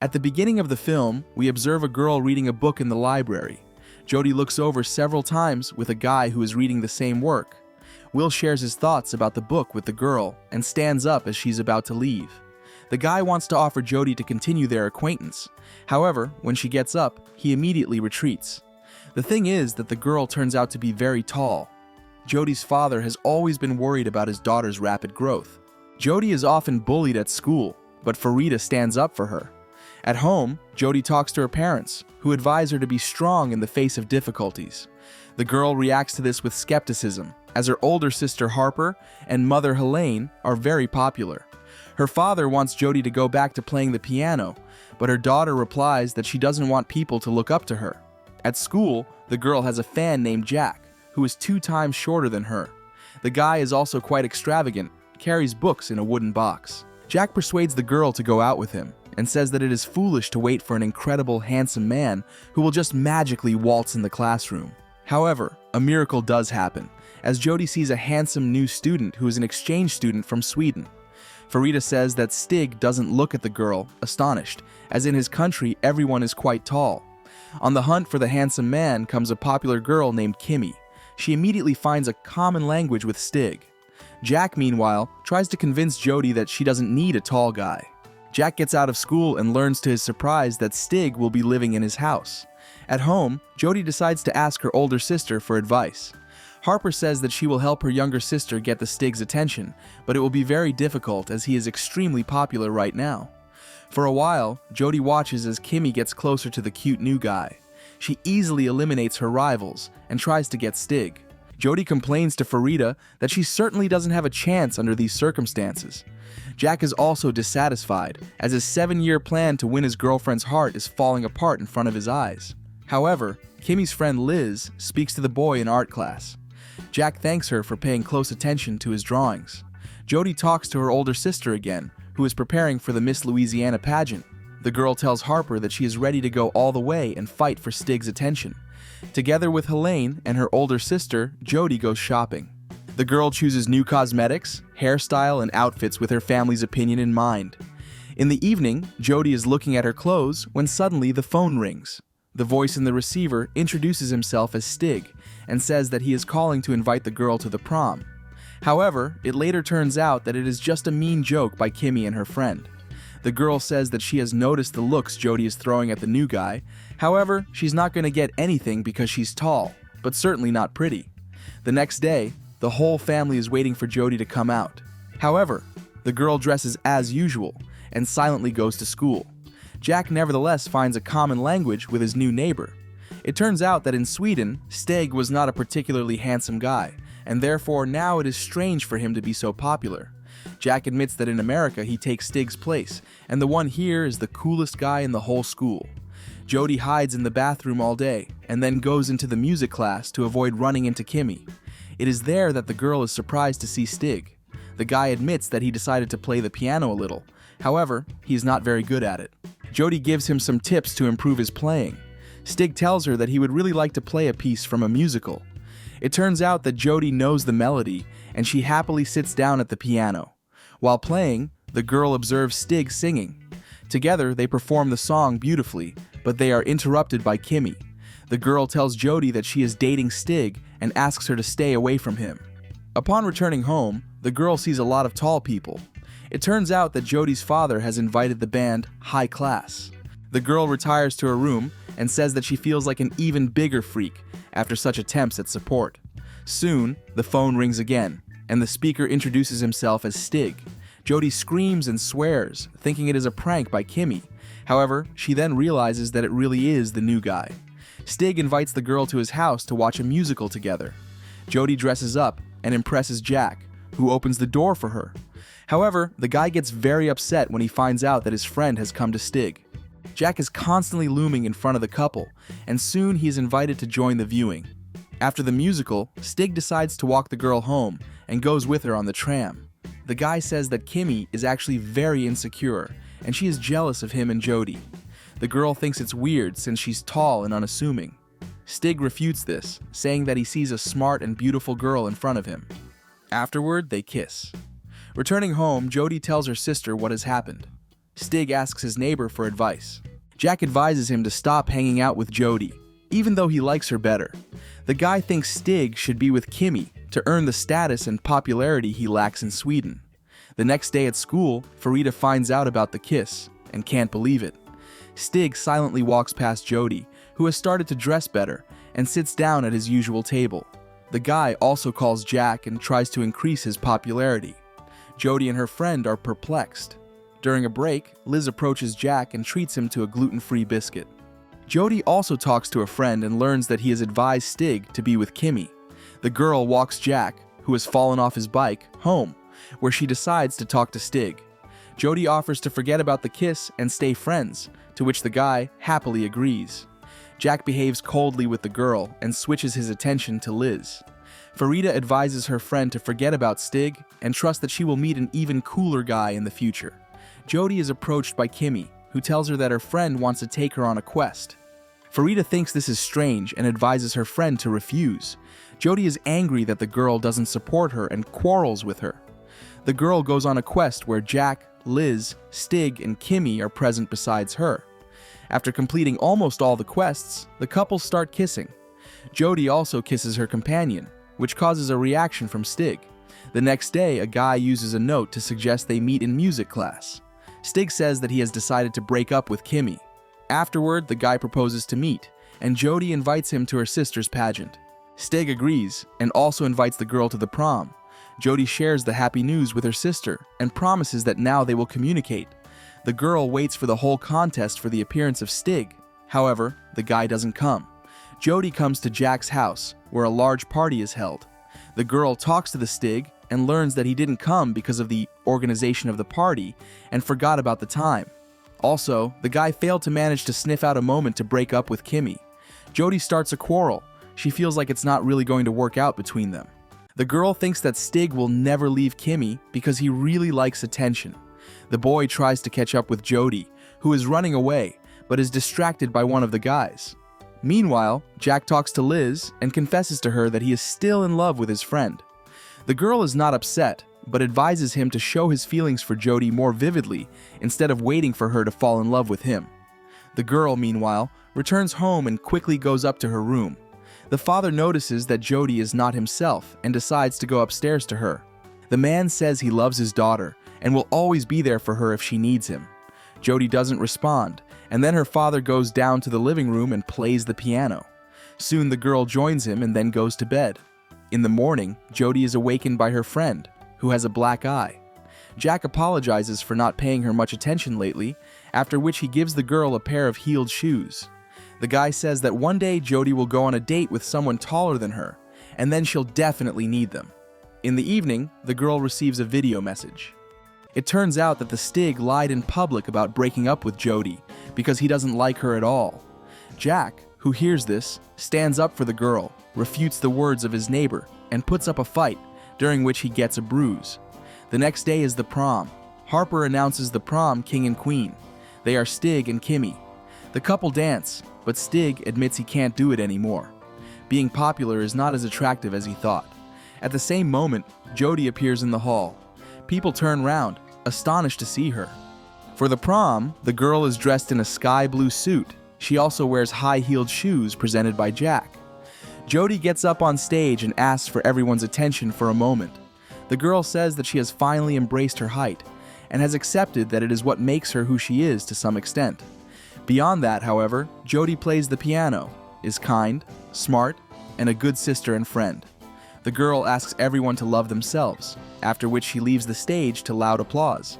At the beginning of the film, we observe a girl reading a book in the library. Jody looks over several times with a guy who is reading the same work. Will shares his thoughts about the book with the girl and stands up as she's about to leave. The guy wants to offer Jody to continue their acquaintance. However, when she gets up, he immediately retreats. The thing is that the girl turns out to be very tall. Jody's father has always been worried about his daughter's rapid growth. Jody is often bullied at school, but Farida stands up for her. At home, Jody talks to her parents, who advise her to be strong in the face of difficulties. The girl reacts to this with skepticism, as her older sister Harper and mother Helene are very popular. Her father wants Jody to go back to playing the piano, but her daughter replies that she doesn't want people to look up to her. At school, the girl has a fan named Jack, who is 2 times shorter than her. The guy is also quite extravagant, carries books in a wooden box. Jack persuades the girl to go out with him, and says that it is foolish to wait for an incredible, handsome man who will just magically waltz in the classroom. However, a miracle does happen, as Jody sees a handsome new student who is an exchange student from Sweden. Farida says that Stig doesn't look at the girl, astonished, as in his country everyone is quite tall. On the hunt for the handsome man comes a popular girl named Kimmy. She immediately finds a common language with Stig. Jack, meanwhile, tries to convince Jody that she doesn't need a tall guy. Jack gets out of school and learns to his surprise that Stig will be living in his house. At home, Jody decides to ask her older sister for advice. Harper says that she will help her younger sister get the Stig's attention, but it will be very difficult as he is extremely popular right now. For a while, Jody watches as Kimmy gets closer to the cute new guy. She easily eliminates her rivals and tries to get Stig. Jody complains to Farida that she certainly doesn't have a chance under these circumstances. Jack is also dissatisfied, as his 7-year plan to win his girlfriend's heart is falling apart in front of his eyes. However, Kimmy's friend Liz speaks to the boy in art class. Jack thanks her for paying close attention to his drawings. Jody talks to her older sister again, who is preparing for the Miss Louisiana pageant. The girl tells Harper that she is ready to go all the way and fight for Stig's attention. Together with Helene and her older sister, Jody goes shopping. The girl chooses new cosmetics, hairstyle, and outfits with her family's opinion in mind. In the evening, Jody is looking at her clothes when suddenly the phone rings. The voice in the receiver introduces himself as Stig and says that he is calling to invite the girl to the prom. However, it later turns out that it is just a mean joke by Kimmy and her friend. The girl says that she has noticed the looks Jody is throwing at the new guy. However, she's not going to get anything because she's tall, but certainly not pretty. The next day, the whole family is waiting for Jody to come out. However, the girl dresses as usual and silently goes to school. Jack nevertheless finds a common language with his new neighbor. It turns out that in Sweden, Stig was not a particularly handsome guy, and therefore now it is strange for him to be so popular. Jack admits that in America he takes Stig's place, and the one here is the coolest guy in the whole school. Jody hides in the bathroom all day, and then goes into the music class to avoid running into Kimmy. It is there that the girl is surprised to see Stig. The guy admits that he decided to play the piano a little. However, he is not very good at it. Jody gives him some tips to improve his playing. Stig tells her that he would really like to play a piece from a musical. It turns out that Jody knows the melody, and she happily sits down at the piano. While playing, the girl observes Stig singing. Together, they perform the song beautifully, but they are interrupted by Kimmy. The girl tells Jody that she is dating Stig and asks her to stay away from him. Upon returning home, the girl sees a lot of tall people. It turns out that Jody's father has invited the band High Class. The girl retires to her room and says that she feels like an even bigger freak after such attempts at support. Soon, the phone rings again, and the speaker introduces himself as Stig. Jody screams and swears, thinking it is a prank by Kimmy. However, she then realizes that it really is the new guy. Stig invites the girl to his house to watch a musical together. Jody dresses up and impresses Jack, who opens the door for her. However, the guy gets very upset when he finds out that his friend has come to Stig. Jack is constantly looming in front of the couple, and soon he is invited to join the viewing. After the musical, Stig decides to walk the girl home and goes with her on the tram. The guy says that Kimmy is actually very insecure, and she is jealous of him and Jody. The girl thinks it's weird since she's tall and unassuming. Stig refutes this, saying that he sees a smart and beautiful girl in front of him. Afterward, they kiss. Returning home, Jody tells her sister what has happened. Stig asks his neighbor for advice. Jack advises him to stop hanging out with Jody, even though he likes her better. The guy thinks Stig should be with Kimmy to earn the status and popularity he lacks in Sweden. The next day at school, Farida finds out about the kiss and can't believe it. Stig silently walks past Jody, who has started to dress better, and sits down at his usual table. The guy also calls Jack and tries to increase his popularity. Jody and her friend are perplexed. During a break, Liz approaches Jack and treats him to a gluten-free biscuit. Jody also talks to a friend and learns that he has advised Stig to be with Kimmy. The girl walks Jack, who has fallen off his bike, home, where she decides to talk to Stig. Jody offers to forget about the kiss and stay friends, to which the guy happily agrees. Jack behaves coldly with the girl and switches his attention to Liz. Farida advises her friend to forget about Stig and trust that she will meet an even cooler guy in the future. Jody is approached by Kimmy, who tells her that her friend wants to take her on a quest. Farida thinks this is strange and advises her friend to refuse. Jody is angry that the girl doesn't support her and quarrels with her. The girl goes on a quest where Jack, Liz, Stig, and Kimmy are present besides her. After completing almost all the quests, the couple start kissing. Jody also kisses her companion, which causes a reaction from Stig. The next day, a guy uses a note to suggest they meet in music class. Stig says that he has decided to break up with Kimmy. Afterward, the guy proposes to meet, and Jody invites him to her sister's pageant. Stig agrees, and also invites the girl to the prom. Jody shares the happy news with her sister, and promises that now they will communicate. The girl waits for the whole contest for the appearance of Stig. However, the guy doesn't come. Jody comes to Jack's house, where a large party is held. The girl talks to the Stig, and learns that he didn't come because of the organization of the party, and forgot about the time. Also, the guy failed to manage to sniff out a moment to break up with Kimmy. Jody starts a quarrel. She feels like it's not really going to work out between them. The girl thinks that Stig will never leave Kimmy because he really likes attention. The boy tries to catch up with Jody, who is running away, but is distracted by one of the guys. Meanwhile, Jack talks to Liz and confesses to her that he is still in love with his friend. The girl is not upset, but advises him to show his feelings for Jody more vividly instead of waiting for her to fall in love with him. The girl, meanwhile, returns home and quickly goes up to her room. The father notices that Jody is not himself and decides to go upstairs to her. The man says he loves his daughter and will always be there for her if she needs him. Jody doesn't respond, and then her father goes down to the living room and plays the piano. Soon the girl joins him and then goes to bed. In the morning, Jody is awakened by her friend, who has a black eye. Jack apologizes for not paying her much attention lately, after which he gives the girl a pair of heeled shoes. The guy says that one day Jody will go on a date with someone taller than her, and then she'll definitely need them. In the evening, the girl receives a video message. It turns out that the Stig lied in public about breaking up with Jody because he doesn't like her at all. Jack, who hears this, stands up for the girl, refutes the words of his neighbor, and puts up a fight, during which he gets a bruise. The next day is the prom. Harper announces the prom king and queen. They are Stig and Kimmy. The couple dance, but Stig admits he can't do it anymore. Being popular is not as attractive as he thought. At the same moment, Jody appears in the hall. People turn round, astonished to see her. For the prom, the girl is dressed in a sky blue suit. She also wears high-heeled shoes presented by Jack. Jody gets up on stage and asks for everyone's attention for a moment. The girl says that she has finally embraced her height and has accepted that it is what makes her who she is to some extent. Beyond that, however, Jody plays the piano, is kind, smart, and a good sister and friend. The girl asks everyone to love themselves, after which she leaves the stage to loud applause.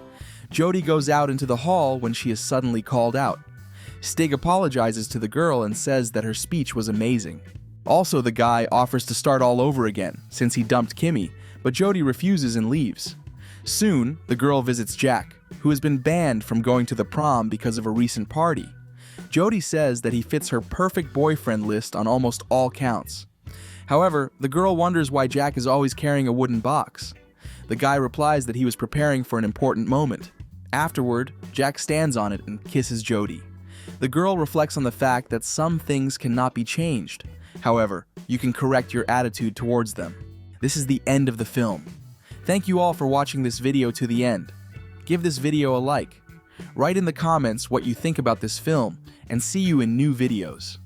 Jody goes out into the hall when she is suddenly called out. Stig apologizes to the girl and says that her speech was amazing. Also, the guy offers to start all over again, since he dumped Kimmy, but Jody refuses and leaves. Soon, the girl visits Jack, who has been banned from going to the prom because of a recent party. Jody says that he fits her perfect boyfriend list on almost all counts. However, the girl wonders why Jack is always carrying a wooden box. The guy replies that he was preparing for an important moment. Afterward, Jack stands on it and kisses Jody. The girl reflects on the fact that some things cannot be changed. However, you can correct your attitude towards them. This is the end of the film. Thank you all for watching this video to the end. Give this video a like. Write in the comments what you think about this film, and see you in new videos.